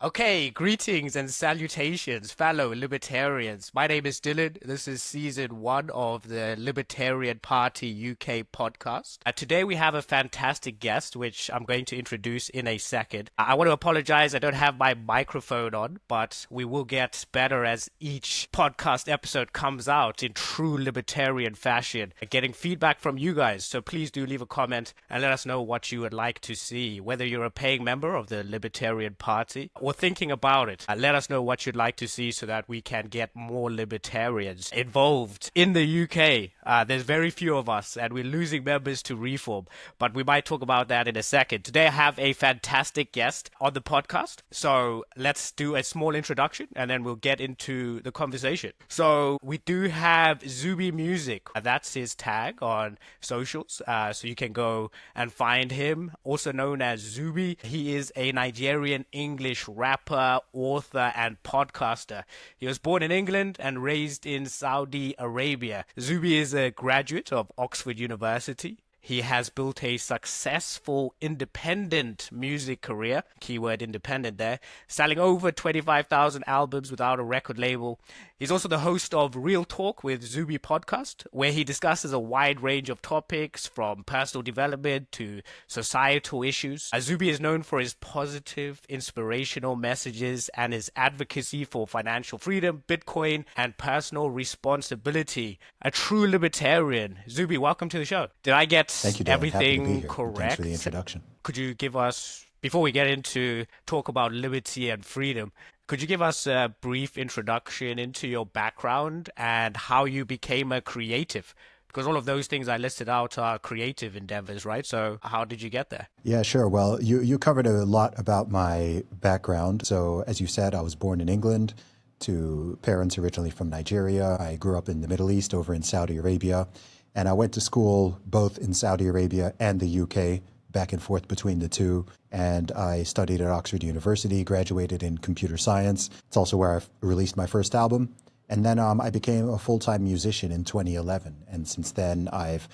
Okay, greetings and salutations, fellow libertarians. My name is Dylan. This is season one of the Libertarian Party UK podcast. Today we have a fantastic guest, which I'm going to introduce in a second. I want to apologize, I don't have my microphone on, but we will get better as each podcast episode comes out in true libertarian fashion, getting feedback from you guys. So please do leave a comment and let us know what you would like to see, whether you're a paying member of the Libertarian Party or thinking about it. Let us know what you'd like to see so that we can get more libertarians involved in the UK. There's very few of us and we're losing members to reform, but we might talk about that in a second. Today I have a fantastic guest on the podcast, so let's do a small introduction and then we'll get into the conversation. So we do have Zuby Music. That's his tag on socials, so you can go and find him, also known as Zuby. He is a Nigerian English rapper, author, and podcaster. He was born in England and raised in Saudi Arabia. Zuby is a graduate of Oxford University. He has built a successful independent music career, keyword independent there, selling over 25,000 albums without a record label. He's also the host of Real Talk with Zuby podcast, where he discusses a wide range of topics from personal development to societal issues. Zuby is known for his positive, inspirational messages and his advocacy for financial freedom, Bitcoin, and personal responsibility. A true libertarian. Zuby, welcome to the show. Did I get Thank you, Dan. Happy to be everything here. correct? Thanks for the introduction. Could you give us, before we get into talk about liberty and freedom, could you give us a brief introduction into your background and how you became a creative? Because all of those things I listed out are creative endeavors, right? So how did you get there? Yeah, sure. Well, you covered a lot about my background. So as you said, I was born in England to parents originally from Nigeria. I grew up in the Middle East over in Saudi Arabia. And I went to school both in Saudi Arabia and the UK, back and forth between the two. And I studied at Oxford University, graduated in computer science. It's also where I released my first album. And then I became a full-time musician in 2011. And since then, I've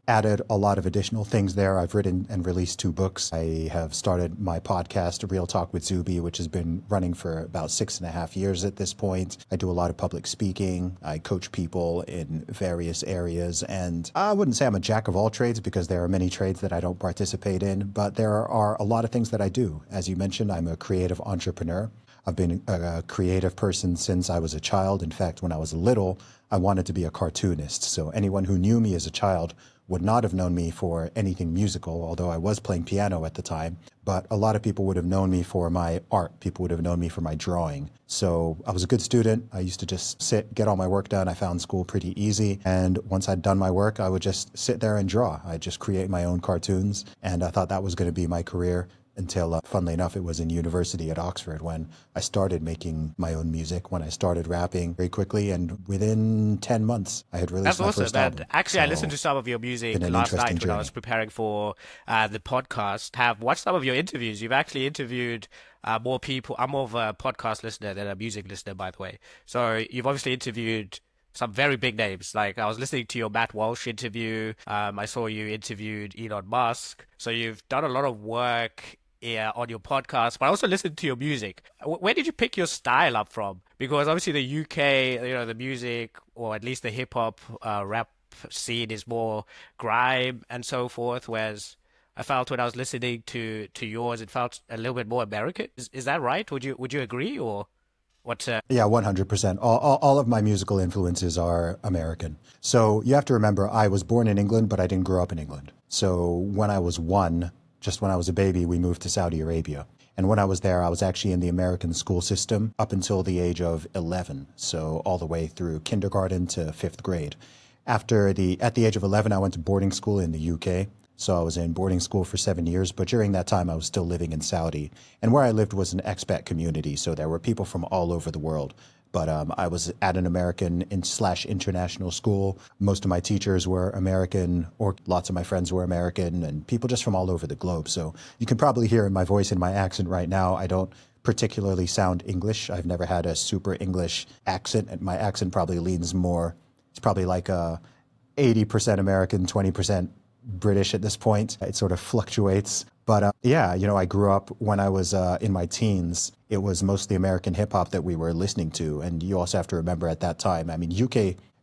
added a lot of additional things there. I've written and released 2 books. I have started my podcast, Real Talk with Zuby, which has been running for about 6.5 years at this point. I do a lot of public speaking. I coach people in various areas. And I wouldn't say I'm a jack of all trades because there are many trades that I don't participate in, but there are a lot of things that I do. As you mentioned, I'm a creative entrepreneur. I've been a creative person since I was a child. In fact, when I was little, I wanted to be a cartoonist. So anyone who knew me as a child would not have known me for anything musical, although I was playing piano at the time. But a lot of people would have known me for my art. People would have known me for my drawing. So I was a good student. I used to just sit, get all my work done. I found school pretty easy. And once I'd done my work, I would just sit there and draw. I'd just create my own cartoons. And I thought that was going to be my career until, funnily enough, it was in university at Oxford when I started making my own music, when I started rapping very quickly, and within 10 months, I had released my first album. Actually, I listened to some of your music last night when I was preparing for the podcast. Have watched some of your interviews. You've actually interviewed more people. I'm more of a podcast listener than a music listener, by the way. So you've obviously interviewed some very big names. Like I was listening to your Matt Walsh interview. I saw you interviewed Elon Musk. So you've done a lot of work on your podcast, but I also listened to your music. Where did you pick your style up from? Because obviously the UK, the music, or at least the hip hop rap scene is more grime and so forth, whereas I felt when I was listening to yours, it felt a little bit more American. Is that right? Would you agree, or what? Yeah, 100%. All of my musical influences are American. So you have to remember, I was born in England, but I didn't grow up in England. So when I was just when I was a baby, we moved to Saudi Arabia. And when I was there, I was actually in the American school system up until the age of 11. So all the way through kindergarten to 5th grade. At the age of 11, I went to boarding school in the UK. So I was in boarding school for 7 years, but during that time I was still living in Saudi. And where I lived was an expat community, so there were people from all over the world. But I was at an American/international school. Most of my teachers were American, or lots of my friends were American, and people just from all over the globe. So you can probably hear in my voice and my accent right now, I don't particularly sound English. I've never had a super English accent, and my accent probably leans more, it's probably like 80% American, 20% British at this point. It sort of fluctuates. But yeah, I grew up when I was in my teens. It was mostly American hip hop that we were listening to. And you also have to remember at that time, I mean,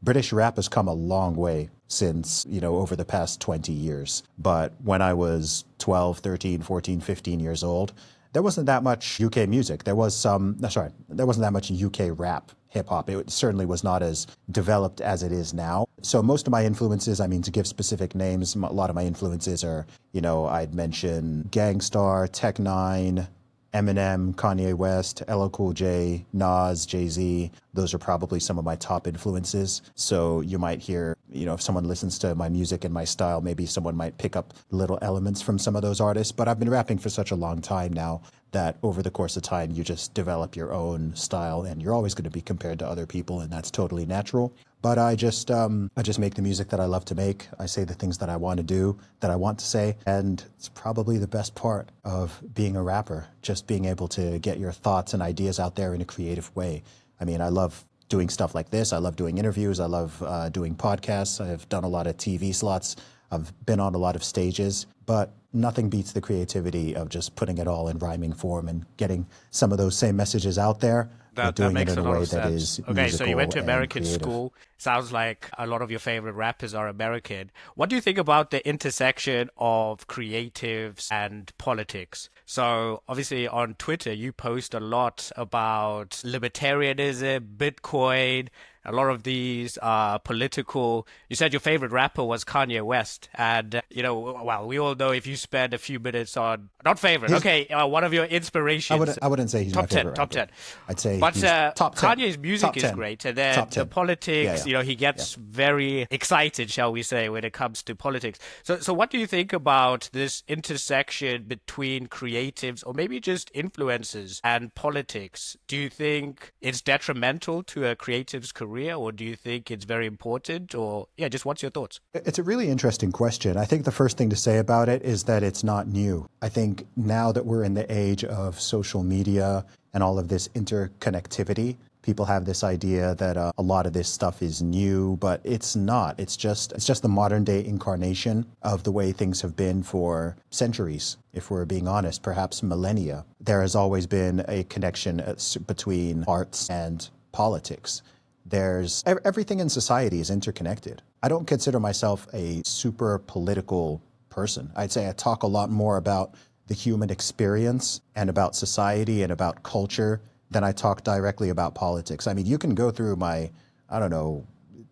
British rap has come a long way since, over the past 20 years. But when I was 12, 13, 14, 15 years old, there wasn't that much UK music. There wasn't that much UK rap, hip hop. It certainly was not as developed as it is now. So most of my influences, to give specific names, a lot of my influences are, I'd mention Gang Starr, Tech Nine, Eminem, Kanye West, LL Cool J, Nas, Jay-Z. Those are probably some of my top influences. So you might hear, if someone listens to my music and my style, maybe someone might pick up little elements from some of those artists. But I've been rapping for such a long time now that over the course of time, you just develop your own style and you're always going to be compared to other people, and that's totally natural. But I just make the music that I love to make. I say the things that I want to do, that I want to say. And it's probably the best part of being a rapper, just being able to get your thoughts and ideas out there in a creative way. I love doing stuff like this. I love doing interviews. I love doing podcasts. I've done a lot of TV slots. I've been on a lot of stages, but nothing beats the creativity of just putting it all in rhyming form and getting some of those same messages out there. That makes a lot of sense. Okay, so you went to American school. Sounds like a lot of your favorite rappers are American. What do you think about the intersection of creatives and politics? So obviously on Twitter, you post a lot about libertarianism, Bitcoin. A lot of these are political. You said your favorite rapper was Kanye West. And, well, we all know if you spend a few minutes on, not favorite, one of your inspirations. I wouldn't say he's my favorite top 10. Rapper. I'd say but he's top 10. Kanye's music is great. And then the politics, he gets very excited, shall we say, when it comes to politics. So what do you think about this intersection between creatives or maybe just influencers and politics? Do you think it's detrimental to a creative's career? Or do you think it's very important? Or, just what's your thoughts? It's a really interesting question. I think the first thing to say about it is that it's not new. I think now that we're in the age of social media and all of this interconnectivity, people have this idea that a lot of this stuff is new, but it's not. It's just the modern day incarnation of the way things have been for centuries. If we're being honest, perhaps millennia. There has always been a connection between arts and politics. Everything in society is interconnected. I don't consider myself a super political person. I'd say I talk a lot more about the human experience and about society and about culture than I talk directly about politics. You can go through my,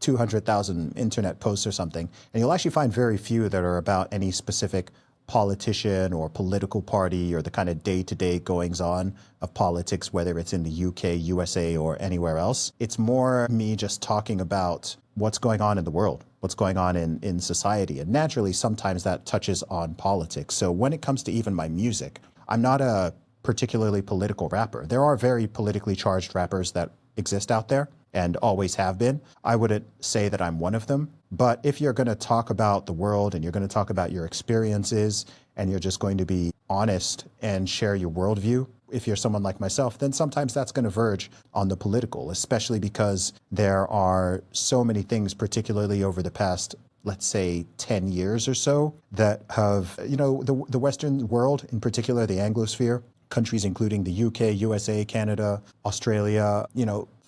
200,000 internet posts or something, and you'll actually find very few that are about any specific politician or political party or the kind of day-to-day goings-on of politics, whether it's in the UK, USA, or anywhere else. It's more me just talking about what's going on in the world, what's going on in society. And naturally, sometimes that touches on politics. So when it comes to even my music, I'm not a particularly political rapper. There are very politically charged rappers that exist out there and always have been. I wouldn't say that I'm one of them. But if you're going to talk about the world and you're going to talk about your experiences and you're just going to be honest and share your worldview, if you're someone like myself, then sometimes that's going to verge on the political, especially because there are so many things, particularly over the past, let's say, 10 years or so, that have, the Western world, in particular, the Anglosphere, countries including the UK, USA, Canada, Australia,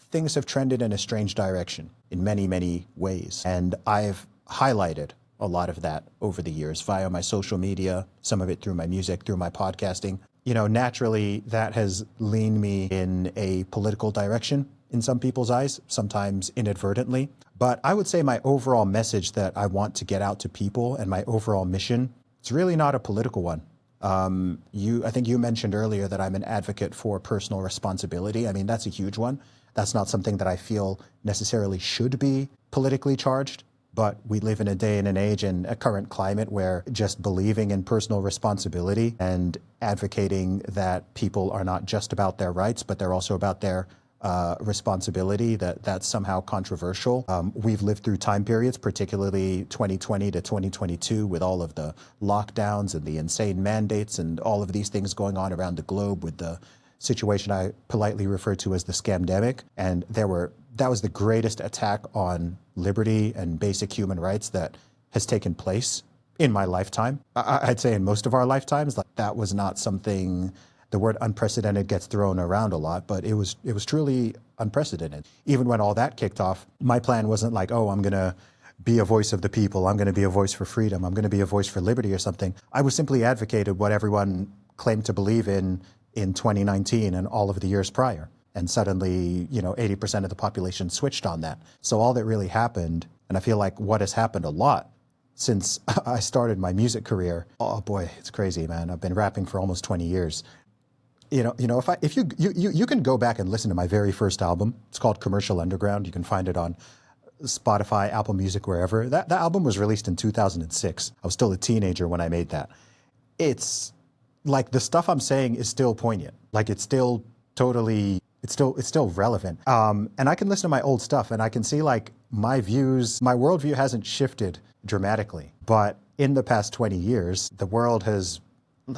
things have trended in a strange direction in many, many ways. And I've highlighted a lot of that over the years via my social media, some of it through my music, through my podcasting. Naturally, that has leaned me in a political direction in some people's eyes, sometimes inadvertently. But I would say my overall message that I want to get out to people and my overall mission, it's really not a political one. I think you mentioned earlier that I'm an advocate for personal responsibility. That's a huge one. That's not something that I feel necessarily should be politically charged, but we live in a day and an age and a current climate where just believing in personal responsibility and advocating that people are not just about their rights, but they're also about their responsibility, that's somehow controversial. We've lived through time periods, particularly 2020 to 2022, with all of the lockdowns and the insane mandates and all of these things going on around the globe with the situation I politely refer to as the scamdemic. And that was the greatest attack on liberty and basic human rights that has taken place in my lifetime. I'd say in most of our lifetimes, like that was not something. The word unprecedented gets thrown around a lot, but it was truly unprecedented. Even when all that kicked off, my plan wasn't like, oh, I'm gonna be a voice of the people. I'm going to be a voice for freedom. I'm going to be a voice for liberty or something. I was simply advocated what everyone claimed to believe in 2019 and all of the years prior. And suddenly, 80% of the population switched on that. So all that really happened, and I feel like what has happened a lot since I started my music career. Oh boy, it's crazy, man. I've been rapping for almost 20 years. If you can go back and listen to my very first album. It's called Commercial Underground. You can find it on Spotify, Apple Music, wherever. That album was released in 2006. I was still a teenager when I made that. It's like the stuff I'm saying is still poignant. Like it's still totally, it's still relevant. And I can listen to my old stuff and I can see like my views, my worldview hasn't shifted dramatically. But in the past 20 years, the world has,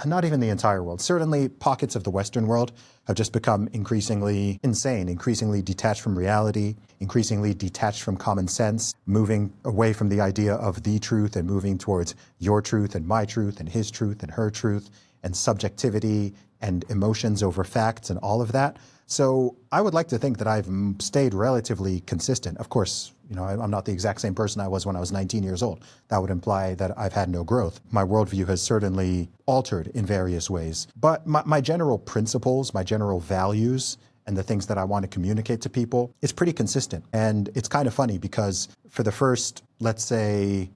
not even the entire world, certainly pockets of the Western world have just become increasingly insane, increasingly detached from reality, increasingly detached from common sense, moving away from the idea of the truth and moving towards your truth and my truth and his truth and her truth and subjectivity and emotions over facts and all of that. So I would like to think that I've stayed relatively consistent. Of course, I'm not the exact same person I was when I was 19 years old. That would imply that I've had no growth. My worldview has certainly altered in various ways. But my general principles, my general values, and the things that I want to communicate to people is pretty consistent. And it's kind of funny because for the first, let's say,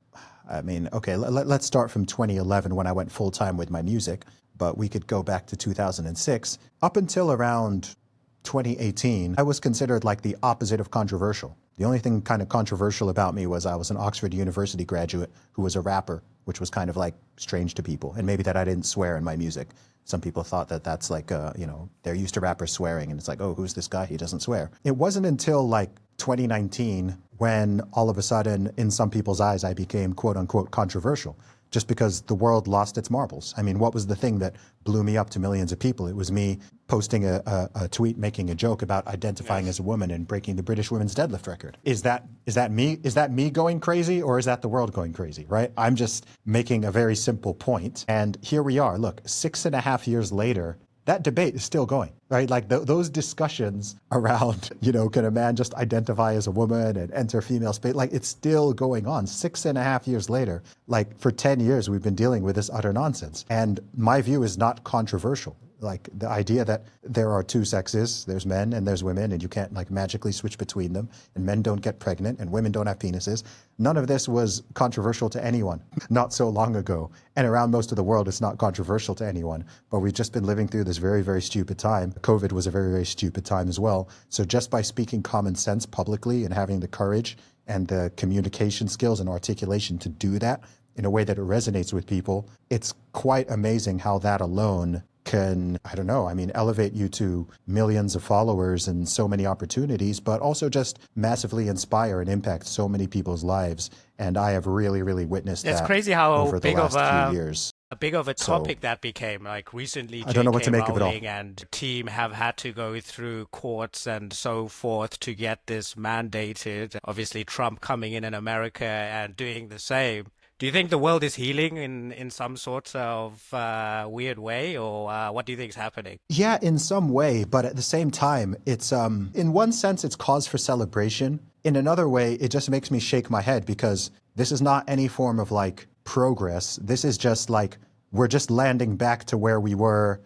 let's start from 2011 when I went full time with my music, but we could go back to 2006. Up until around 2018, I was considered like the opposite of controversial. The only thing kind of controversial about me was I was an Oxford University graduate who was a rapper, which was kind of like strange to people. And maybe that I didn't swear in my music. Some people thought that that's like, they're used to rappers swearing. And it's like, oh, who's this guy? He doesn't swear. It wasn't until like 2019 when all of a sudden, in some people's eyes, I became quote unquote controversial. Just because the world lost its marbles. I mean, what was the thing that blew me up to millions of people? It was me posting a tweet making a joke about identifying as a woman and breaking the British women's deadlift record. Is that me? Is that me going crazy or is that the world going crazy, right? I'm just making a very simple point. And here we are. Look, 6.5 years later, that debate is still going, right? Like those discussions around, can a man just identify as a woman and enter female space? Like it's still going on 6.5 years later. Like for 10 years, we've been dealing with this utter nonsense. And my view is not controversial. Like the idea that there are two sexes, there's men and there's women, and you can't like magically switch between them, and men don't get pregnant and women don't have penises. None of this was controversial to anyone not so long ago. And around most of the world, it's not controversial to anyone. But we've just been living through this very, very stupid time. COVID was a very, very stupid time as well. So just by speaking common sense publicly and having the courage and the communication skills and articulation to do that in a way that it resonates with people, it's quite amazing how that alone can, elevate you to millions of followers and so many opportunities, but also just massively inspire and impact so many people's lives. And I have really, really witnessed It's that crazy how over the big of last few years. a big of a So topic that became. Like recently, I don't know what J.K. to make of it all. Rowling and the team have had to go through courts and so forth to get this mandated. Obviously, Trump coming in America and doing the same. Do you think the world is healing in some sort of weird way, or what do you think is happening? Yeah, in some way, but at the same time, it's in one sense, it's cause for celebration. In another way, it just makes me shake my head because this is not any form of like progress. This is just like we're just landing back to where we were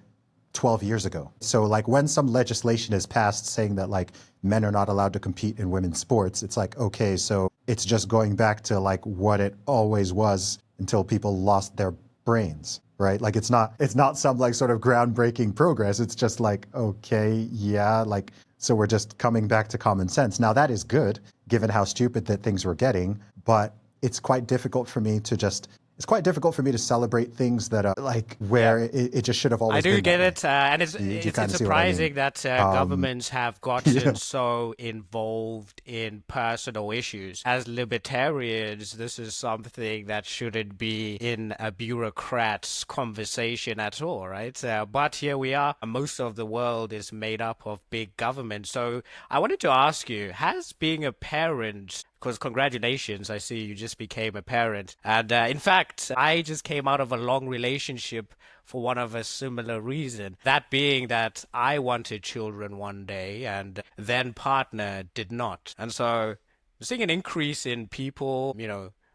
12 years ago. So like when some legislation is passed saying that like men are not allowed to compete in women's sports, it's like, okay, so it's just going back to like what it always was until people lost their brains, right? Like it's not some like sort of groundbreaking progress. It's just like, okay, yeah, like, so we're just coming back to common sense. Now that is good, given how stupid that things were getting, but it's quite difficult for me to celebrate things that are like where it just should have always been. I do get it, and You it's kind of see what I surprising mean. that governments have gotten so involved in personal issues. As libertarians, this is something that shouldn't be in a bureaucrat's conversation at all, right? But here we are. Most of the world is made up of big government. So I wanted to ask you, has being a parent Because congratulations, I see you just became a parent. And in fact, I just came out of a long relationship for one of a similar reason. That being that I wanted children one day and then partner did not. And so I'm seeing an increase in people,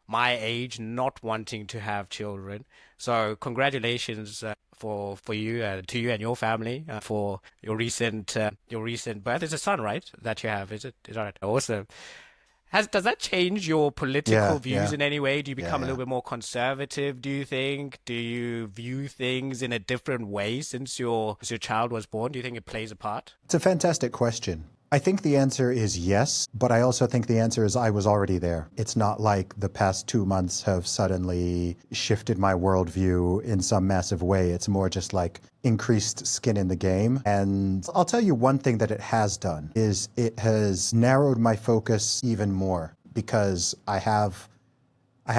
my age not wanting to have children. So congratulations for you to you and your family for your recent birth. It's a son, right? That you have, is it? Is that right? Awesome. Does that change your political Yeah, views yeah, in any way? Do you yeah, become a yeah. little bit more conservative, do you think? Do you view things in a different way since your child was born? Do you think it plays a part? It's a fantastic question. I think the answer is yes, but I also think the answer is I was already there. It's not like the past 2 months have suddenly shifted my worldview in some massive way. It's more just like increased skin in the game. And I'll tell you one thing that it has done is it has narrowed my focus even more because I have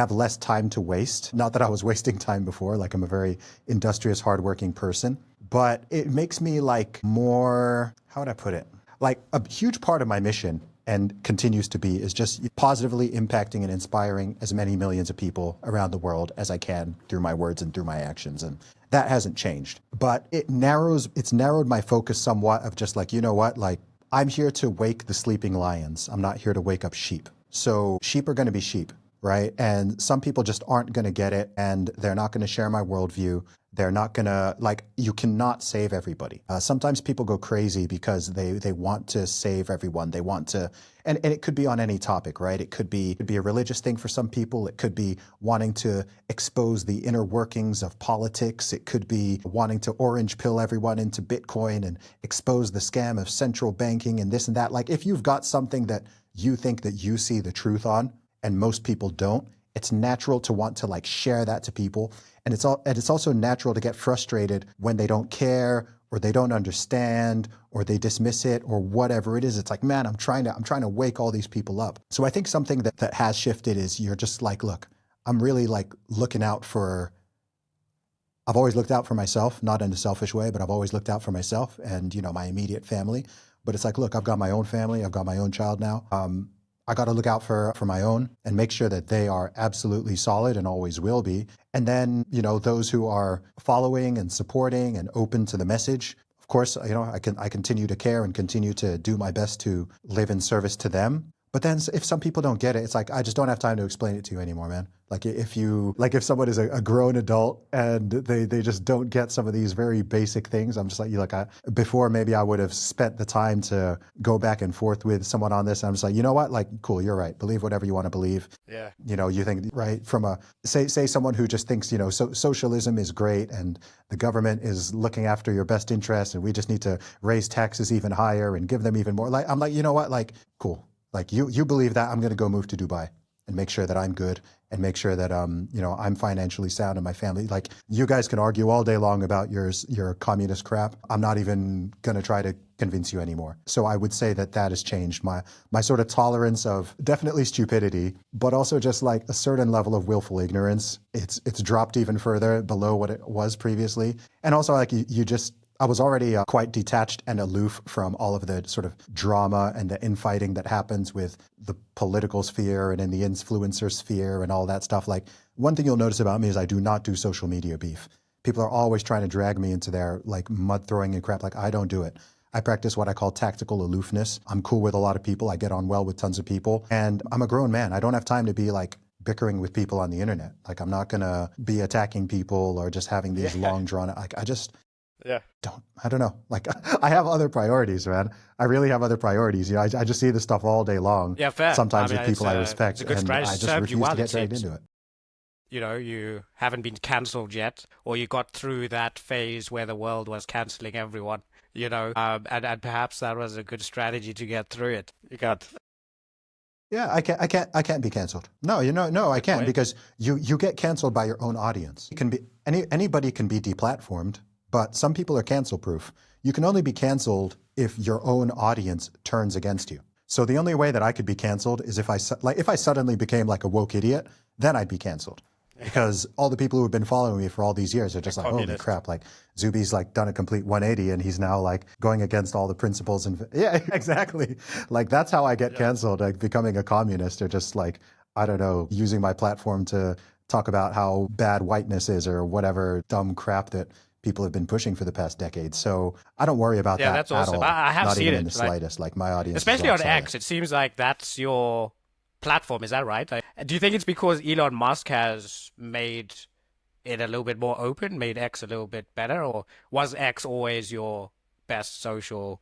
less time to waste. Not that I was wasting time before, like I'm a very industrious, hardworking person, but it makes me like more, how would I put it? Like a huge part of my mission and continues to be is just positively impacting and inspiring as many millions of people around the world as I can through my words and through my actions. And that hasn't changed, but it's narrowed my focus somewhat of just like, you know what, like I'm here to wake the sleeping lions. I'm not here to wake up sheep. So sheep are going to be sheep, right? And some people just aren't going to get it and they're not going to share my worldview. They're not going to, like, you cannot save everybody. Sometimes people go crazy because they want to save everyone. They want to, and it could be on any topic, right? It could be a religious thing for some people. It could be wanting to expose the inner workings of politics. It could be wanting to orange pill everyone into Bitcoin and expose the scam of central banking and this and that. Like, if you've got something that you think that you see the truth on, and most people don't, it's natural to want to like share that to people. And it's also natural to get frustrated when they don't care or they don't understand or they dismiss it or whatever it is. It's like, man, I'm trying to wake all these people up. So I think something that has shifted is you're just like, look, I'm really like looking out for, I've always looked out for myself, not in a selfish way, but I've always looked out for myself and, my immediate family. But it's like, look, I've got my own family. I've got my own child now. I got to look out for my own and make sure that they are absolutely solid and always will be. And then, those who are following and supporting and open to the message, of course, I continue to care and continue to do my best to live in service to them. But then if some people don't get it, it's like, I just don't have time to explain it to you anymore, man. Like if someone is a grown adult and they just don't get some of these very basic things, I'm just like, before maybe I would have spent the time to go back and forth with someone on this. And I'm just like, you know what? Like, cool, you're right. Believe whatever you want to believe. Yeah. You think, right, from say someone who just thinks, socialism is great and the government is looking after your best interests and we just need to raise taxes even higher and give them even more. Like, I'm like, you know what? Like, cool. Like you believe that, I'm going to go move to Dubai and make sure that I'm good and make sure that I'm financially sound and my family. Like, you guys can argue all day long about your communist crap. I'm not even going to try to convince you anymore. So I would say that has changed my sort of tolerance of definitely stupidity, but also just like a certain level of willful ignorance. It's dropped even further below what it was previously. And also like I was already quite detached and aloof from all of the sort of drama and the infighting that happens with the political sphere and in the influencer sphere and all that stuff. Like, one thing you'll notice about me is I do not do social media beef. People are always trying to drag me into their like mud throwing and crap. Like, I don't do it. I practice what I call tactical aloofness. I'm cool with a lot of people. I get on well with tons of people. And I'm a grown man. I don't have time to be like bickering with people on the internet. Like, I'm not going to be attacking people or just having these long drawn, like, Yeah. I don't know. Like, I have other priorities, man. I really have other priorities. I just see this stuff all day long. Yeah, fair. Sometimes with people I It's respect, a good and strategy. I just Served you refuse well, to it get dragged seems. into it. You haven't been cancelled yet, or you got through that phase where the world was cancelling everyone, and perhaps that was a good strategy to get through it. You got Yeah, I can't be canceled. No, no, I good can't, point. because you get canceled by your own audience. It can be anybody can be deplatformed, but some people are cancel proof. You can only be canceled if your own audience turns against you. So the only way that I could be canceled is if I suddenly became like a woke idiot, then I'd be canceled. because all the people who have been following me for all these years are just like, holy Communist. crap, like Zuby's like done a complete 180 and he's now like going against all the principles and yeah, exactly. Like that's how I get Yeah. canceled, like becoming a communist or just like, I don't know, using my platform to talk about how bad whiteness is or whatever dumb crap that people have been pushing for the past decade. So I don't worry about Yeah, that that's at awesome. all. I have Not seen even in the it, like slightest. Like my audience is especially rock on solid. X. It seems like that's your platform. Is that right? Like, do you think it's because Elon Musk has made it a little bit more open, made X a little bit better, or was X always your best social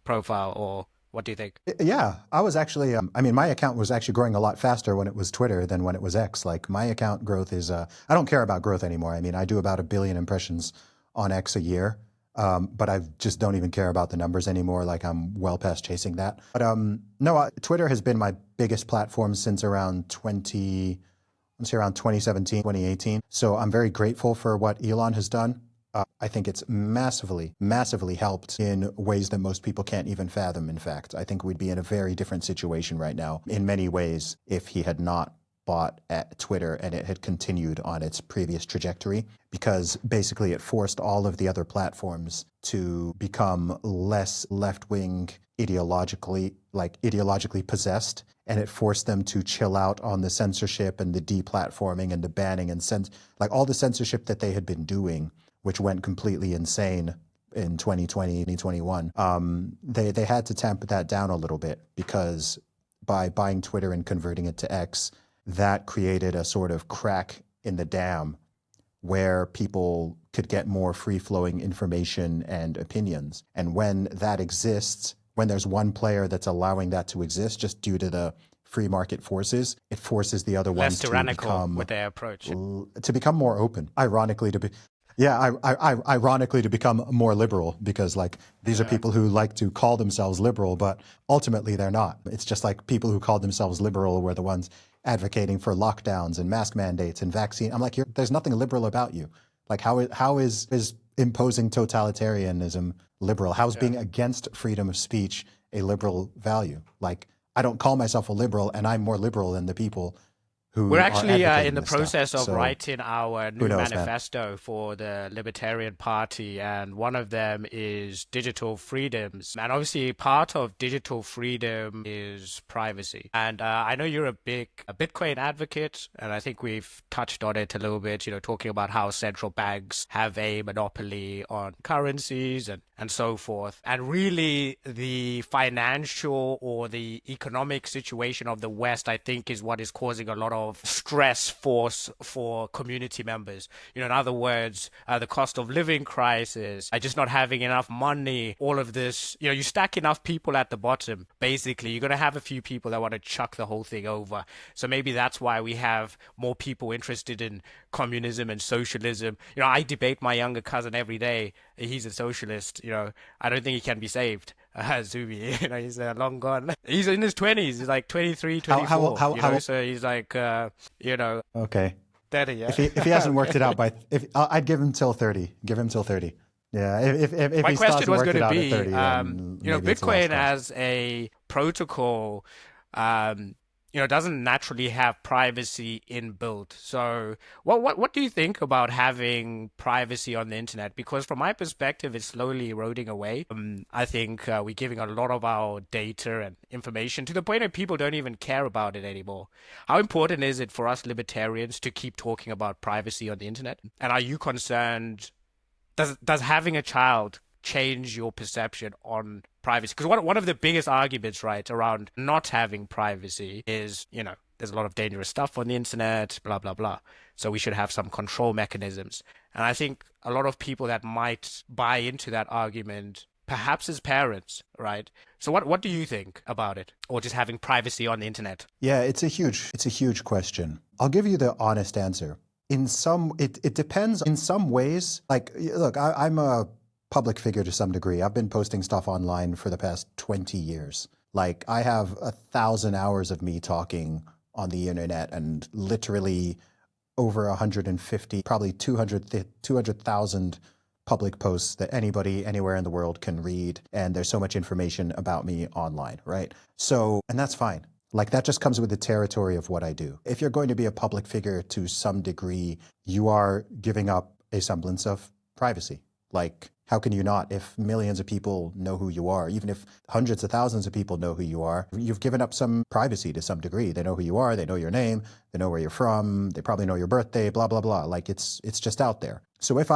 profile, or what do you think? Yeah, I was actually, I mean, my account was actually growing a lot faster when it was Twitter than when it was X. Like my account growth is, I don't care about growth anymore. I mean, I do about 1 billion impressions on X a year. But I just don't even care about the numbers anymore. Like I'm well past chasing that. But no, Twitter has been my biggest platform since around 20, let's say around 2017, 2018. So I'm very grateful for what Elon has done. I think it's massively, massively helped in ways that most people can't even fathom. In fact, I think we'd be in a very different situation right now in many ways if he had not bought at Twitter and it had continued on its previous trajectory, because basically it forced all of the other platforms to become less left-wing ideologically possessed, and it forced them to chill out on the censorship and the deplatforming and the banning and like all the censorship that they had been doing, which went completely insane in 2020, 2021. They had to tamp that down a little bit, because by buying Twitter and converting it to X, that created a sort of crack in the dam where people could get more free-flowing information and opinions. And when that exists, when there's one player that's allowing that to exist just due to the free market forces, it forces the other Less ones to tyrannical become with their approach. more open. Ironically, ironically to become more liberal, because like these are Yeah. people who like to call themselves liberal, but ultimately they're not. It's just like people who called themselves liberal were the ones advocating for lockdowns and mask mandates and vaccine. I'm like, there's nothing liberal about you. Like how is imposing totalitarianism liberal? How is Yeah. being against freedom of speech a liberal value? Like I don't call myself a liberal, and I'm more liberal than the people We're who are actually in advocating the this stuff. process of So writing our who new knows, man? manifesto for the Libertarian Party, and one of them is digital freedoms. And obviously, part of digital freedom is privacy. And I know you're a Bitcoin advocate, and I think we've touched on it a little bit. You know, talking about how central banks have a monopoly on currencies and so forth. And really, the financial or the economic situation of the West, I think, is what is causing a lot of stress for community members. You know, in other words, the cost of living crisis, just not having enough money, all of this. You know, you stack enough people at the bottom, basically, you're going to have a few people that want to chuck the whole thing over. So maybe that's why we have more people interested in communism and socialism. You know, I debate my younger cousin every day. He's a socialist. You know, I don't think he can be saved. Zuby, you know, he's long gone. He's in his 20s. He's like 23, how how 24, how you know, how so he's like, you know, okay. 30, yeah. If he hasn't worked it Okay. out by if I'd give him till 30. Give him till 30. Yeah, if My he still question hasn't was worked going it to out at be, 30, then you know, maybe it's a lost Bitcoin cause. as a protocol, you know, doesn't naturally have privacy inbuilt. So, what do you think about having privacy on the internet? Because from my perspective, it's slowly eroding away. I think we're giving a lot of our data and information to the point that people don't even care about it anymore. How important is it for us libertarians to keep talking about privacy on the internet? And are you concerned? Does having a child change your perception on privacy? Because one of the biggest arguments, right, around not having privacy is, you know, there's a lot of dangerous stuff on the internet, blah blah blah. So we should have some control mechanisms. And I think a lot of people that might buy into that argument, perhaps as parents, right? So what do you think about it, or just having privacy on the internet? Yeah, it's a huge question. I'll give you the honest answer. It depends. In some ways, like, look, I'm a public figure to some degree. I've been posting stuff online for the past 20 years. Like, I have 1,000 hours of me talking on the internet, and literally over 150, probably 200,000 public posts that anybody anywhere in the world can read. And there's so much information about me online, right? So, and that's fine. Like that just comes with the territory of what I do. If you're going to be a public figure to some degree, you are giving up a semblance of privacy. Like, how can you not? If millions of people know who you are, even if hundreds of thousands of people know who you are, you've given up some privacy to some degree. They know who you are, they know your name, they know where you're from, they probably know your birthday, blah, blah, blah. Like it's just out there. So if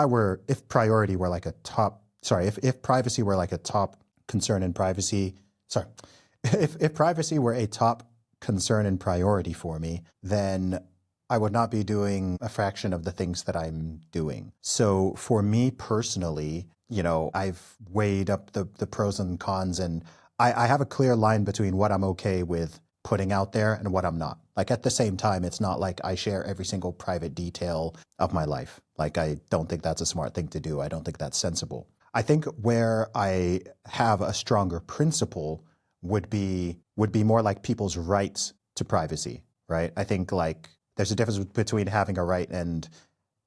privacy were like a top concern in privacy, if privacy were a top concern and priority for me, then I would not be doing a fraction of the things that I'm doing. So for me personally, I've weighed up the pros and cons, and I have a clear line between what I'm okay with putting out there and what I'm not. Like at the same time, it's not like I share every single private detail of my life. Like I don't think that's a smart thing to do. I don't think that's sensible. I think where I have a stronger principle would be more like people's rights to privacy, right? I think like there's a difference between having a right and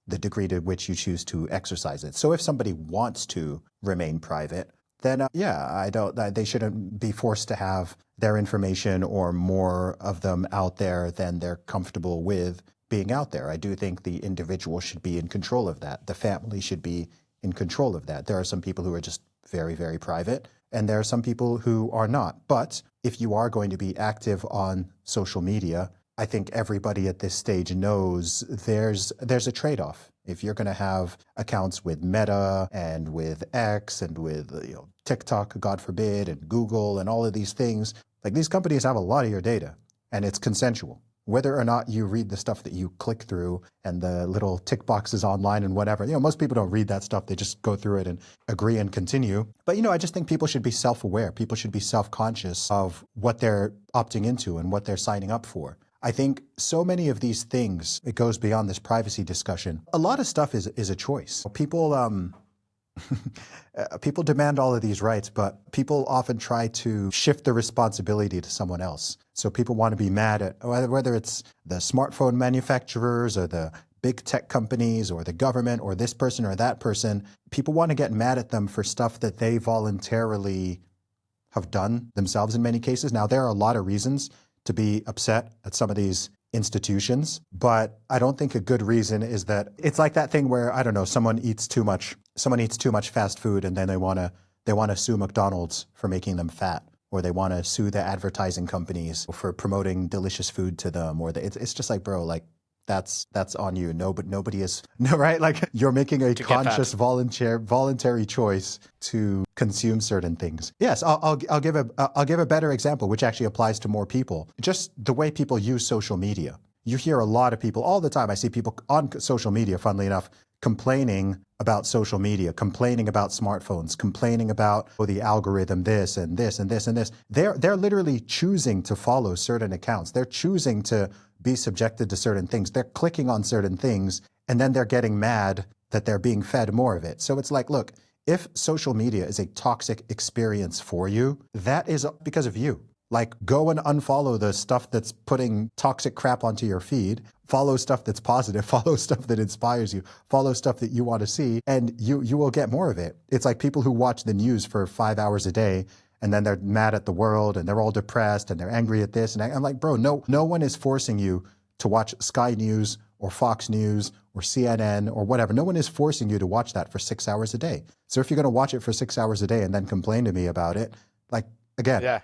the degree to which you choose to exercise it. So if somebody wants to remain private, then they shouldn't be forced to have their information or more of them out there than they're comfortable with being out there. I do think the individual should be in control of that. The family should be in control of that. There are some people who are just very, very private, and there are some people who are not. But if you are going to be active on social media, I think everybody at this stage knows there's a trade-off. If you're going to have accounts with Meta and with X and with TikTok, God forbid, and Google and all of these things, like these companies have a lot of your data, and it's consensual. Whether or not you read the stuff that you click through and the little tick boxes online and whatever, most people don't read that stuff. They just go through it and agree and continue. But, I just think people should be self-aware. People should be self-conscious of what they're opting into and what they're signing up for. I think so many of these things, it goes beyond this privacy discussion. A lot of stuff is a choice. People demand all of these rights, but people often try to shift the responsibility to someone else. So people want to be mad at whether it's the smartphone manufacturers or the big tech companies or the government or this person or that person. People want to get mad at them for stuff that they voluntarily have done themselves in many cases. Now, there are a lot of reasons to be upset at some of these institutions, but I don't think a good reason is that it's like that thing where, I don't know, someone eats too much fast food and then they want to sue McDonald's for making them fat, or they want to sue the advertising companies for promoting delicious food to them, or it's just like, bro, like that's on you. No, but nobody is right. Like you're making a conscious voluntary choice to consume certain things. Yes, I'll give a better example, which actually applies to more people. Just the way people use social media. You hear a lot of people all the time. I see people on social media, funnily enough, complaining about social media, complaining about smartphones, complaining about the algorithm, this and this and this and this. They're literally choosing to follow certain accounts. They're choosing to be subjected to certain things. They're clicking on certain things, and then they're getting mad that they're being fed more of it. So it's like, look, if social media is a toxic experience for you, that is because of you. Like, go and unfollow the stuff that's putting toxic crap onto your feed. Follow stuff that's positive. Follow stuff that inspires you. Follow stuff that you want to see, and you will get more of it. It's like people who watch the news for 5 hours a day, and then they're mad at the world, and they're all depressed, and they're angry at this. And I'm like, bro, no one is forcing you to watch Sky News or Fox News or CNN or whatever. No one is forcing you to watch that for 6 hours a day. So if you're going to watch it for 6 hours a day and then complain to me about it, like, again, Yeah.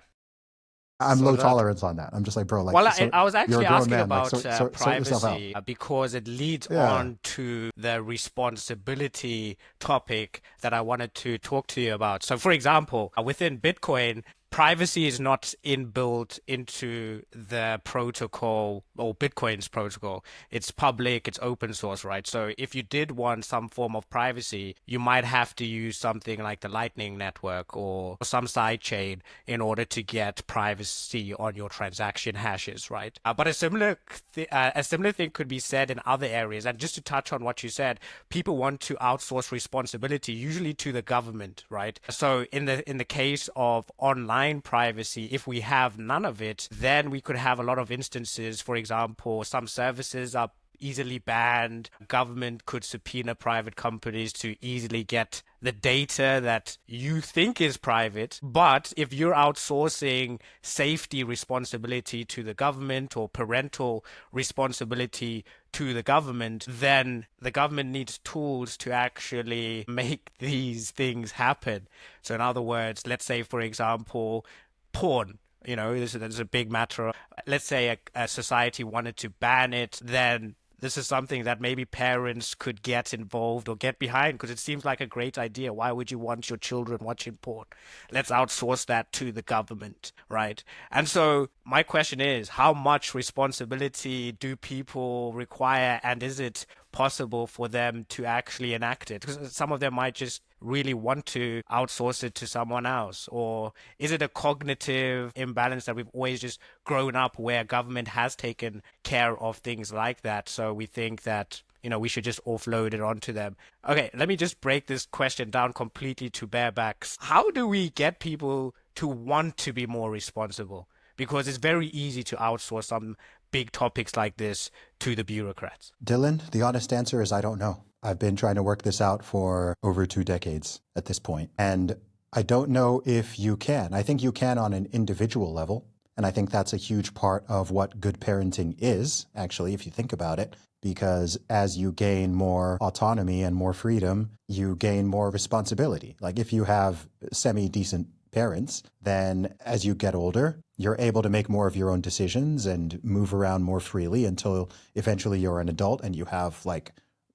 I'm low tolerance on that. I'm just like, bro, like, well, I was actually asking man. about Like, privacy because it leads on to the responsibility topic that I wanted to talk to you about. So, for example, within Bitcoin, privacy is not inbuilt into the protocol or Bitcoin's protocol. It's public, it's open source, right? So if you did want some form of privacy, you might have to use something like the Lightning Network or some side chain in order to get privacy on your transaction hashes, right? But a similar thing could be said in other areas. And just to touch on what you said, people want to outsource responsibility, usually to the government, right? So in the case of online privacy, if we have none of it, then we could have a lot of instances. For example, some services are easily banned. Government could subpoena private companies to easily get the data that you think is private. But if you're outsourcing safety responsibility to the government or parental responsibility to the government, then the government needs tools to actually make these things happen. So in other words, let's say, for example, porn. This is a big matter. Let's say a society wanted to ban it, then this is something that maybe parents could get involved or get behind because it seems like a great idea. Why would you want your children watching porn? Let's outsource that to the government, right? And so my question is, how much responsibility do people require, and is it possible for them to actually enact it? Because some of them might just really want to outsource it to someone else. Or is it a cognitive imbalance that we've always just grown up where government has taken care of things like that? So we think that, we should just offload it onto them. Okay, let me just break this question down completely to barebacks. How do we get people to want to be more responsible? Because it's very easy to outsource some big topics like this to the bureaucrats. Dylan, the honest answer is I don't know. I've been trying to work this out for over 2 decades at this point, and I don't know if you can. I think you can on an individual level, and I think that's a huge part of what good parenting is, actually, if you think about it, because as you gain more autonomy and more freedom, you gain more responsibility. Like if you have semi-decent parents, then as you get older, you're able to make more of your own decisions and move around more freely until eventually you're an adult and you have like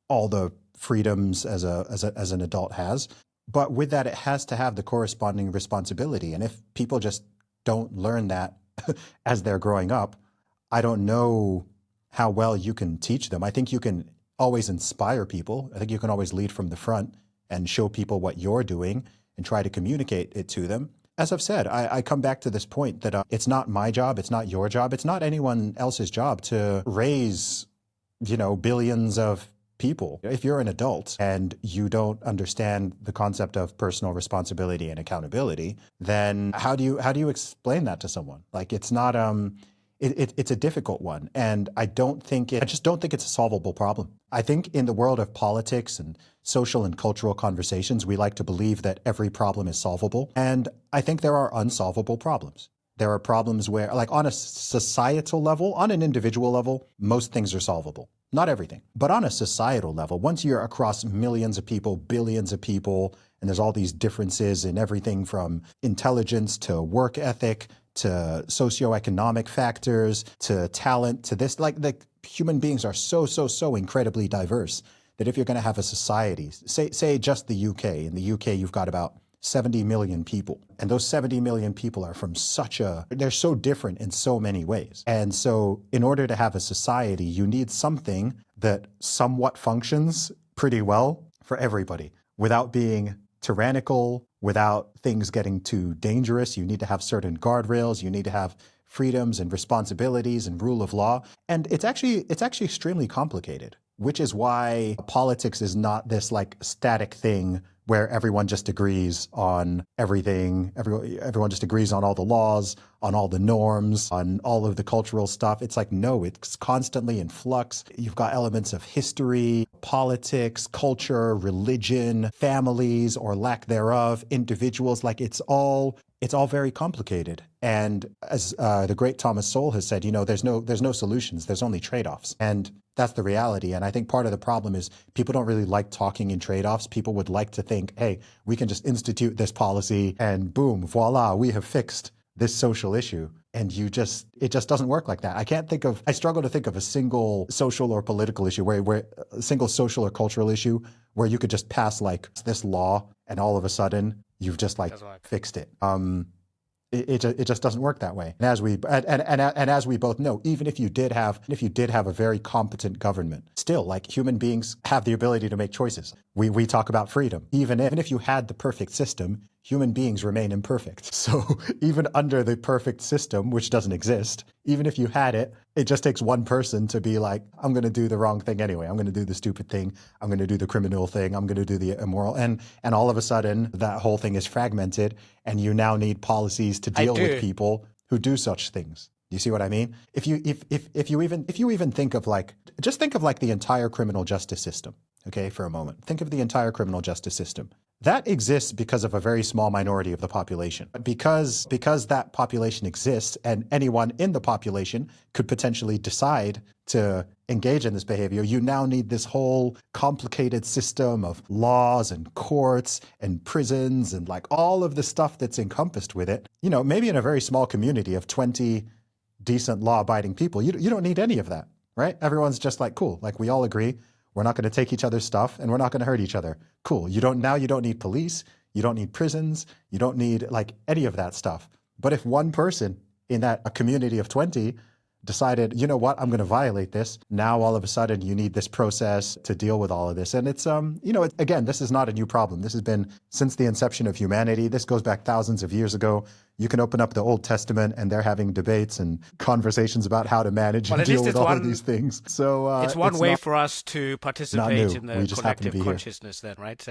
all the freedoms as an adult has. But with that, it has to have the corresponding responsibility. And if people just don't learn that as they're growing up, I don't know how well you can teach them. I think you can always inspire people. I think you can always lead from the front and show people what you're doing and try to communicate it to them. As I've said, I come back to this point that it's not my job, it's not your job, it's not anyone else's job to raise, billions of people. If you're an adult and you don't understand the concept of personal responsibility and accountability, then how do you explain that to someone? Like it's not it's a difficult one, and I just don't think it's a solvable problem. I think in the world of politics and social and cultural conversations, we like to believe that every problem is solvable, and I think there are unsolvable problems. There are problems where, like on a societal level, on an individual level, most things are solvable. Not everything, but on a societal level, once you're across millions of people, billions of people, and there's all these differences in everything from intelligence to work ethic to socioeconomic factors to talent to this, like the human beings are so incredibly diverse that if you're going to have a society, say just the UK, in the UK you've got about 70 million people. And those 70 million people are from they're so different in so many ways. And so in order to have a society, you need something that somewhat functions pretty well for everybody without being tyrannical, without things getting too dangerous. You need to have certain guardrails. You need to have freedoms and responsibilities and rule of law. And it's actually extremely complicated, which is why politics is not this like static thing where everyone just agrees on everything. Everyone just agrees on all the laws, on all the norms, on all of the cultural stuff. It's like, no, it's constantly in flux. You've got elements of history, politics, culture, religion, families or lack thereof, individuals. Like it's all very complicated. And as the great Thomas Sowell has said, there's no solutions. There's only trade-offs. And that's the reality. And I think part of the problem is people don't really like talking in trade-offs. People would like to think, hey, we can just institute this policy and boom, voila, we have fixed this social issue. And it just doesn't work like that. I struggle to think of a single social or political issue where a single social or cultural issue where you could just pass like this law and all of a sudden you've just like fixed it. It just doesn't work that way. And as we both know, even if you did have a very competent government, still like human beings have the ability to make choices. We talk about freedom. Even if you had the perfect system, human beings remain imperfect. So even under the perfect system, which doesn't exist, even if you had it, it just takes one person to be like, I'm going to do the wrong thing anyway. I'm going to do the stupid thing. I'm going to do the criminal thing. I'm going to do the immoral. And all of a sudden that whole thing is fragmented and you now need policies to deal with people who do such things. You see what I mean? If you even think of the entire criminal justice system, okay, for a moment. Think of the entire criminal justice system. That exists because of a very small minority of the population. Because that population exists and anyone in the population could potentially decide to engage in this behavior, you now need this whole complicated system of laws and courts and prisons and like all of the stuff that's encompassed with it. You know, maybe in a very small community of 20 decent law-abiding people, you don't need any of that, right? Everyone's just like, cool, like we all agree, we're not going to take each other's stuff and we're not going to hurt each other. Cool. You don't need police, you don't need prisons, you don't need like any of that stuff. But if one person in a community of 20 decided, you know what, I'm going to violate this. Now, all of a sudden, you need this process to deal with all of this. And it's, again, this is not a new problem. This has been since the inception of humanity. This goes back thousands of years ago. You can open up the Old Testament and they're having debates and conversations about how to manage and deal with all of these things. So it's one way for us to participate in the collective consciousness then, right?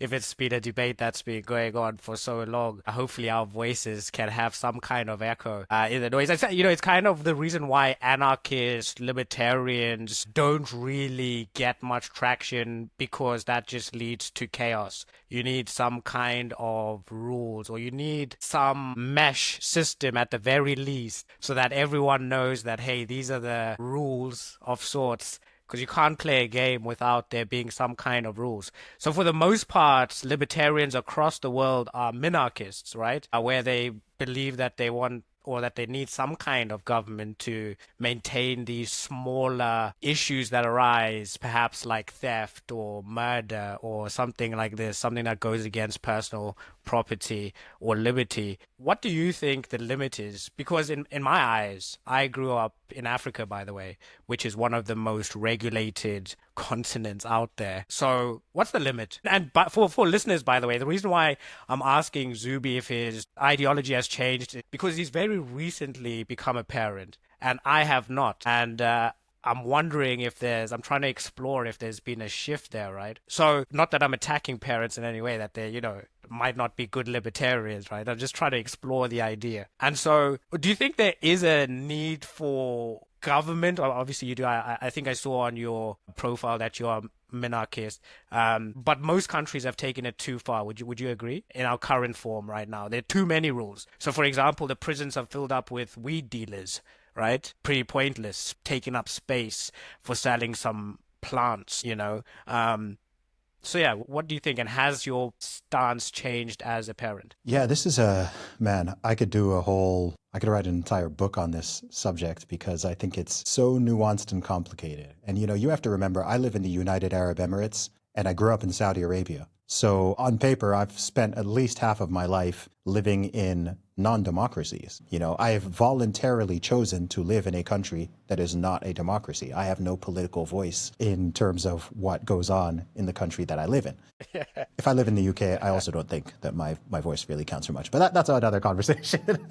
If it's been a debate that's been going on for so long, hopefully our voices can have some kind of echo in the noise. It's kind of the reason why anarchists, libertarians don't really get much traction, because that just leads to chaos. You need some kind of rules, or you need some mesh system at the very least, so that everyone knows that, hey, these are the rules of sorts, because you can't play a game without there being some kind of rules. So for the most part, libertarians across the world are minarchists, right? Where they believe that they want, or that they need some kind of government to maintain these smaller issues that arise, perhaps like theft or murder or something like this, something that goes against personal property or liberty. What do you think the limit is? Because in my eyes, I grew up in Africa, by the way, which is one of the most regulated continents out there. So what's the limit? And but for listeners, by the way, the reason why I'm asking Zuby if his ideology has changed is because he's very recently become a parent, and I have not. And I'm wondering I'm trying to explore if there's been a shift there, right? So not that I'm attacking parents in any way, that they, might not be good libertarians, right? I'm just trying to explore the idea. And so do you think there is a need for government? Obviously you do. I think I saw on your profile that you're a minarchist. But most countries have taken it too far. Would you agree? In our current form right now, there are too many rules. So for example, the prisons are filled up with weed dealers, right? Pretty pointless, taking up space for selling some plants, So yeah, what do you think? And has your stance changed as a parent? Yeah, this is I could write an entire book on this subject, because I think it's so nuanced and complicated. And, you have to remember, I live in the United Arab Emirates and I grew up in Saudi Arabia. So on paper, I've spent at least half of my life living in non-democracies. I have voluntarily chosen to live in a country that is not a democracy. I have no political voice in terms of what goes on in the country that I live in. If I live in the UK, I also don't think that my voice really counts for much, but that's another conversation.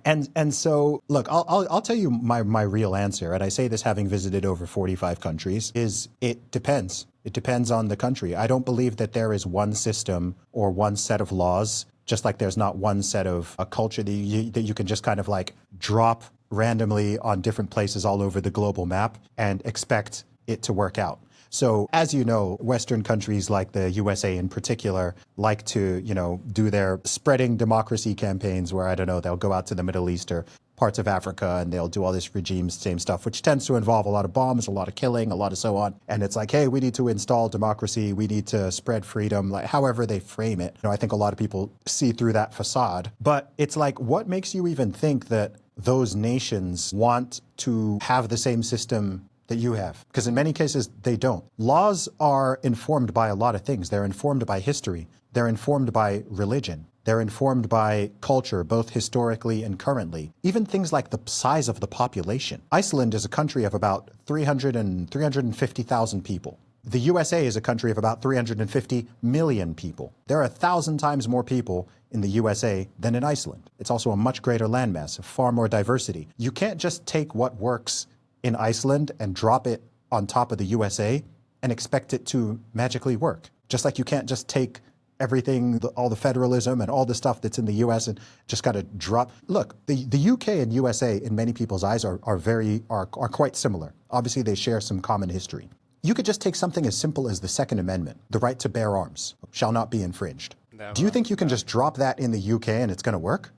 And so, look, I'll tell you my real answer, and I say this having visited over 45 countries, is it depends. It depends on the country. I don't believe that there is one system or one set of laws, just like there's not one set of a culture that you can just kind of like drop randomly on different places all over the global map and expect it to work out. So as you know, Western countries like the USA in particular like to, do their spreading democracy campaigns where, I don't know, they'll go out to the Middle East or parts of Africa and they'll do all this same stuff, which tends to involve a lot of bombs, a lot of killing, a lot of so on. And it's like, hey, we need to install democracy. We need to spread freedom, like however they frame it. I think a lot of people see through that facade. But it's like, what makes you even think that those nations want to have the same system that you have? Because in many cases, they don't. Laws are informed by a lot of things. They're informed by history. They're informed by religion. They're informed by culture, both historically and currently. Even things like the size of the population. Iceland is a country of about 350,000 people. The USA is a country of about 350 million people. There are 1,000 times more people in the USA than in Iceland. It's also a much greater landmass, far more diversity. You can't just take what works in Iceland and drop it on top of the USA and expect it to magically work. Just like you can't just take everything, all the federalism and all the stuff that's in the US and just kind of drop. Look, the UK and USA in many people's eyes are quite similar. Obviously, they share some common history. You could just take something as simple as the Second Amendment, the right to bear arms shall not be infringed. Never. Do you think you can just drop that in the UK and it's going to work?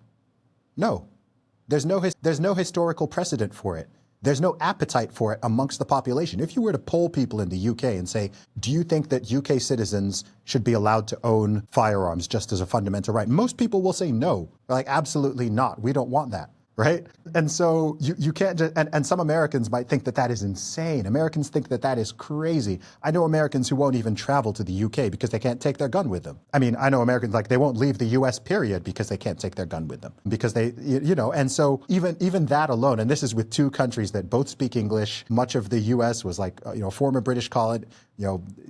No. There's no historical precedent for it. There's no appetite for it amongst the population. If you were to poll people in the UK and say, do you think that UK citizens should be allowed to own firearms just as a fundamental right? Most people will say no, like absolutely not. We don't want that. Right? And so you can't just, and some Americans might think that that is insane. Americans think that that is crazy. I know Americans who won't even travel to the UK because they can't take their gun with them. I mean, I know Americans, like, they won't leave the US period because they can't take their gun with them, because they, and so even that alone, and this is with two countries that both speak English. Much of the US was like, former British colony,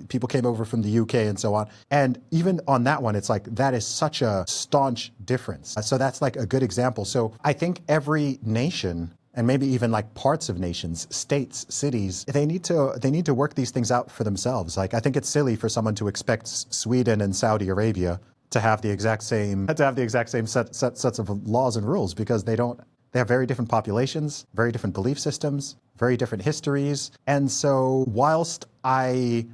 people came over from the UK and so on. And even on that one, it's like, that is such a staunch difference. So that's like a good example. So I think every nation, and maybe even like parts of nations, states, cities, they need to work these things out for themselves. Like, I think it's silly for someone to expect Sweden and Saudi Arabia to have the exact same sets of laws and rules, because they have very different populations, very different belief systems, very different histories. And so whilst I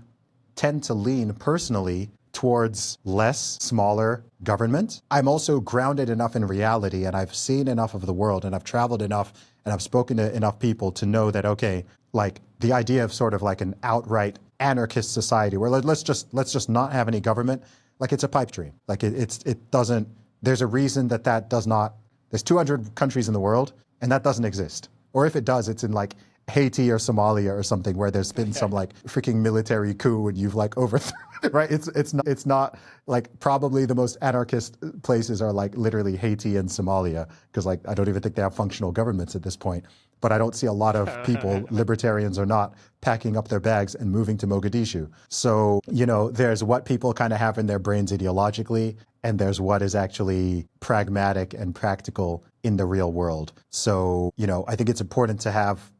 tend to lean personally towards less, smaller government, I'm also grounded enough in reality, and I've seen enough of the world, and I've traveled enough, and I've spoken to enough people to know that, okay, like the idea of sort of like an outright anarchist society where let's just not have any government, like, it's a pipe dream. Like, it doesn't, there's a reason that does not, there's 200 countries in the world, and that doesn't exist. Or if it does, it's in like Haiti or Somalia or something where there's been some like freaking military coup and you've like overthrown, right? It's not like, probably the most anarchist places are like literally Haiti and Somalia, because like I don't even think they have functional governments at this point. But I don't see a lot of people, libertarians or not, packing up their bags and moving to Mogadishu. So, there's what people kind of have in their brains ideologically, and there's what is actually pragmatic and practical in the real world. So, I think it's important to have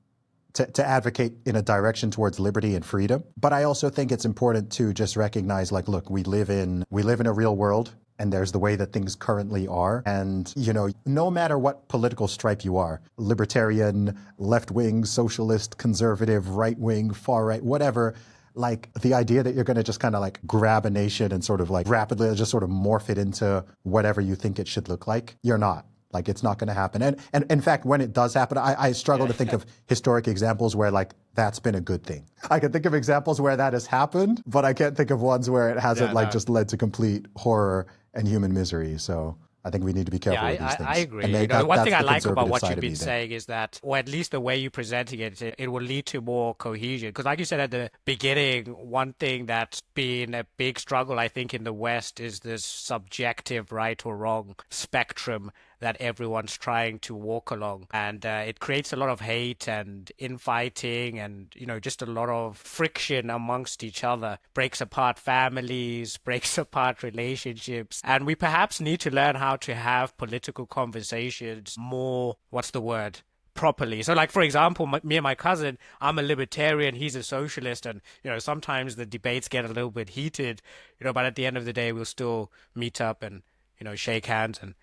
to advocate in a direction towards liberty and freedom. But I also think it's important to just recognize, like, look, we live in a real world, and there's the way that things currently are. And, no matter what political stripe you are, libertarian, left-wing, socialist, conservative, right-wing, far-right, whatever, like, the idea that you're going to just kind of like grab a nation and sort of like rapidly just sort of morph it into whatever you think it should look like, you're not. Like, it's not going to happen. And in fact, when it does happen, I struggle to think of historic examples where like that's been a good thing. I can think of examples where that has happened, but I can't think of ones where it hasn't just led to complete horror and human misery. So I think we need to be careful with these things. I agree. One thing I like about what you've been saying is that, or at least the way you're presenting it, it will lead to more cohesion. Because like you said at the beginning, one thing that's been a big struggle, I think, in the West is this subjective right or wrong spectrum that everyone's trying to walk along. And it creates a lot of hate and infighting and, just a lot of friction amongst each other. Breaks apart families, breaks apart relationships. And we perhaps need to learn how to have political conversations more, properly. So like, for example, me and my cousin, I'm a libertarian, he's a socialist, and, sometimes the debates get a little bit heated, but at the end of the day, we'll still meet up and, shake hands and,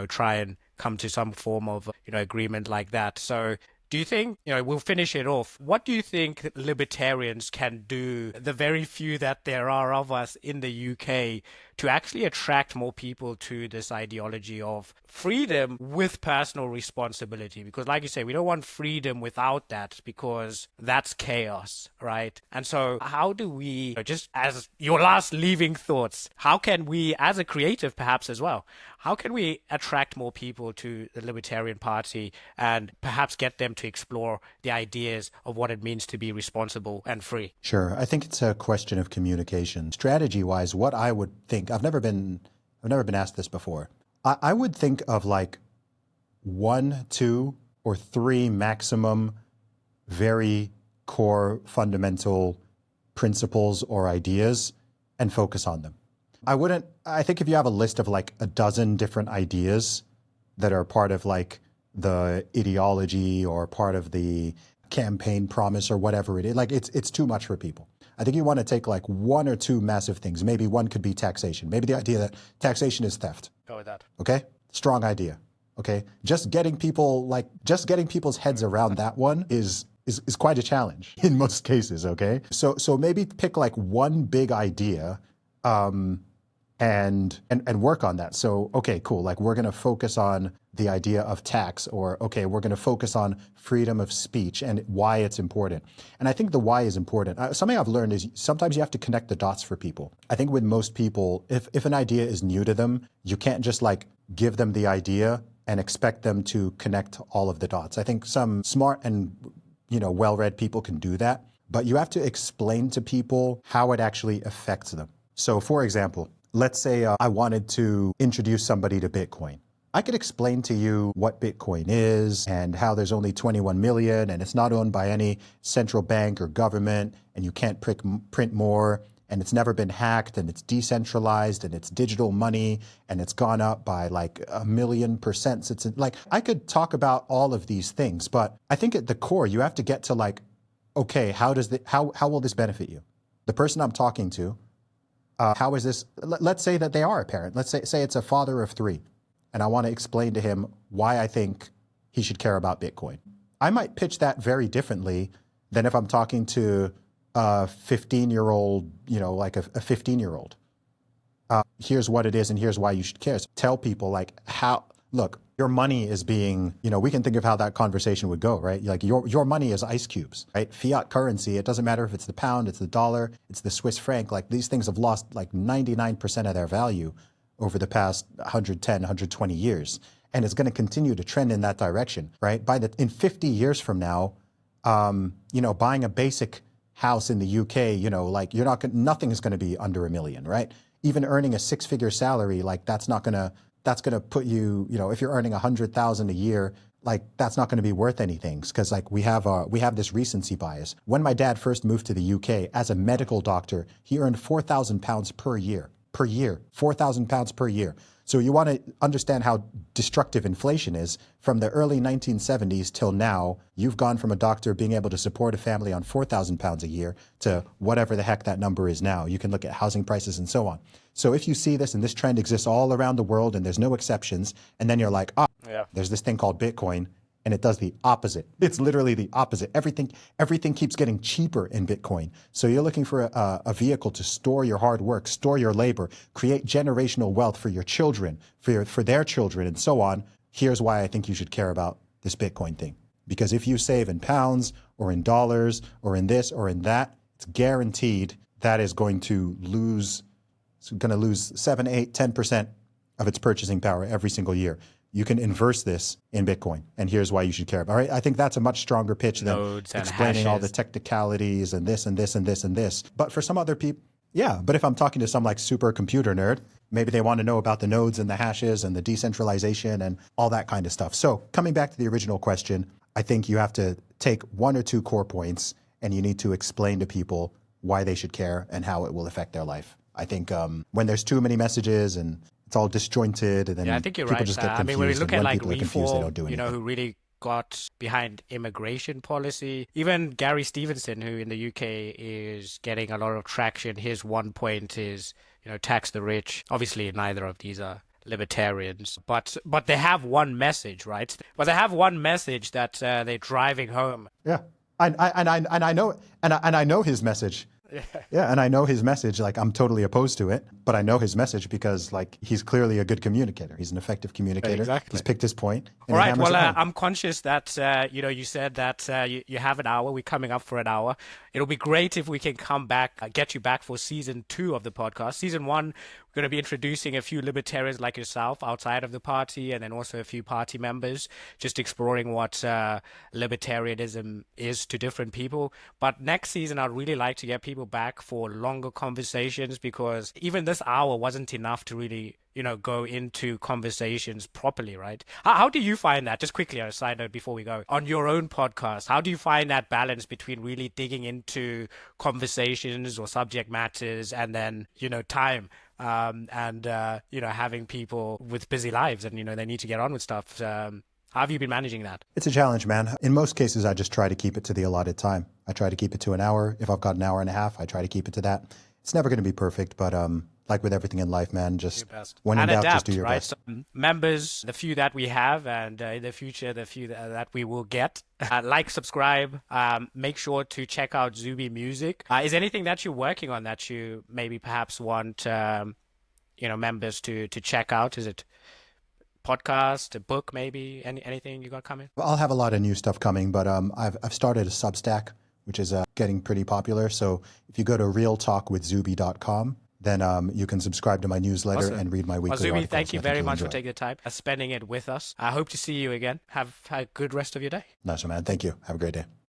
try and come to some form of, agreement like that. So do you think, we'll finish it off. What do you think libertarians can do, the very few that there are of us in the UK, to actually attract more people to this ideology of freedom with personal responsibility? Because like you say, we don't want freedom without that, because that's chaos, right? And so how do we, just as your last leaving thoughts, how can we, as a creative perhaps as well, how can we attract more people to the Libertarian Party and perhaps get them to explore the ideas of what it means to be responsible and free? Sure. I think it's a question of communication. Strategy-wise, what I would think, I've never been asked this before. I would think of like 1, 2, or 3 maximum very core fundamental principles or ideas and focus on them. I think if you have a list of like a dozen different ideas that are part of like the ideology or part of the campaign promise or whatever it is, like it's too much for people. I think you want to take like 1 or 2 massive things. Maybe one could be taxation. Maybe the idea that taxation is theft. Go with that. Okay? Strong idea. Okay? Just getting people's heads around that one is is quite a challenge in most cases, okay? So maybe pick like one big idea and work on that. So, okay, cool. Like we're going to focus on the idea of tax, or okay, we're going to focus on freedom of speech and why it's important. And I think the why is important. Something I've learned is sometimes you have to connect the dots for people. I think with most people, if an idea is new to them, you can't just like give them the idea and expect them to connect all of the dots. I think some smart and well-read people can do that, but you have to explain to people how it actually affects them. So for example, let's say I wanted to introduce somebody to Bitcoin. I could explain to you what Bitcoin is and how there's only 21 million and it's not owned by any central bank or government and you can't print more and it's never been hacked and it's decentralized and it's digital money and it's gone up by like 1,000,000%. It's like, I could talk about all of these things, but I think at the core, you have to get to like, okay, how will this benefit you? The person I'm talking to, how is this? Let's say that they are a parent. Let's say it's a father of 3. And I want to explain to him why I think he should care about Bitcoin. I might pitch that very differently than if I'm talking to a 15-year-old, like a 15-year-old. Here's what it is and here's why you should care. So tell people like look, your money is being, we can think of how that conversation would go, right? Like your money is ice cubes, right? Fiat currency, it doesn't matter if it's the pound, it's the dollar, it's the Swiss franc. Like these things have lost like 99% of their value over the past 110, 120 years. And it's going to continue to trend in that direction, right? In 50 years from now, buying a basic house in the UK, like nothing is going to be under $1 million, right? Even earning a 6-figure salary, like that's going to put you, if you're earning 100,000 a year, like that's not going to be worth anything because like we have this recency bias. When my dad first moved to the UK as a medical doctor, he earned £4,000 per year. 4,000 pounds per year. So you want to understand how destructive inflation is. From the early 1970s till now, you've gone from a doctor being able to support a family on 4,000 pounds a year to whatever the heck that number is now. You can look at housing prices and so on. So if you see this and this trend exists all around the world and there's no exceptions, and then you're like, there's this thing called Bitcoin, and it does the opposite. It's literally the opposite. Everything keeps getting cheaper in Bitcoin. So you're looking for a vehicle to store your hard work, store your labor, create generational wealth for your children, for their children, and so on. Here's why I think you should care about this Bitcoin thing. Because if you save in pounds or in dollars or in this or in that, it's guaranteed that is going to lose 7, 8, 10% of its purchasing power every single year. You can inverse this in Bitcoin, and here's why you should care. All right, I think that's a much stronger pitch than explaining all the technicalities and this and this and this and this. But for some other people, but if I'm talking to some like super computer nerd, maybe they want to know about the nodes and the hashes and the decentralization and all that kind of stuff. So coming back to the original question, I think you have to take 1 or 2 core points, and you need to explain to people why they should care and how it will affect their life. I think when there's too many messages and it's all disjointed, and then I think you're people right. just get confused. I mean, when we look at like Reform, who really got behind immigration policy, even Gary Stevenson, who in the UK is getting a lot of traction, his one point is, tax the rich. Obviously, neither of these are libertarians, but they have one message, right? But they have one message that they're driving home. Yeah, and I know his message. Yeah, and I know his message. Like, I'm totally opposed to it, but I know his message because, like, he's clearly a good communicator. He's an effective communicator. Exactly. He's picked his point. All right. Well, I'm conscious that you said that you have an hour. We're coming up for an hour. It'll be great if we can come back, get you back for season 2 of the podcast. Season 1, we're going to be introducing a few libertarians like yourself outside of the party, and then also a few party members, just exploring what libertarianism is to different people. But next season, I'd really like to get people back for longer conversations, because even this hour wasn't enough to really go into conversations properly, right? How do you find that? Just quickly on a side note before we go, on your own podcast, how do you find that balance between really digging into conversations or subject matters and then, time, and having people with busy lives and, they need to get on with stuff? How have you been managing that? It's a challenge, man. In most cases, I just try to keep it to the allotted time. I try to keep it to an hour. If I've got an hour and a half, I try to keep it to that. It's never going to be perfect, but like with everything in life, man, Do just your best. when in And doubt, just adapt, do your right? best. So, members, the few that we have, and in the future, the few that we will get. Like, subscribe. Make sure to check out Zuby music. Is there anything that you're working on that you maybe perhaps want members to check out? Is it podcast, a book, maybe anything you got coming? Well, I'll have a lot of new stuff coming, but I've started a Substack, which is getting pretty popular. So if you go to realtalkwithzuby.com, then you can subscribe to my newsletter Awesome. and read my Well, weekly Zuby, articles. thank you I think very you'll much for enjoy it. taking the time, spending it with us. I hope to see you again. Have a good rest of your day. Nice one, man. Thank you. Have a great day.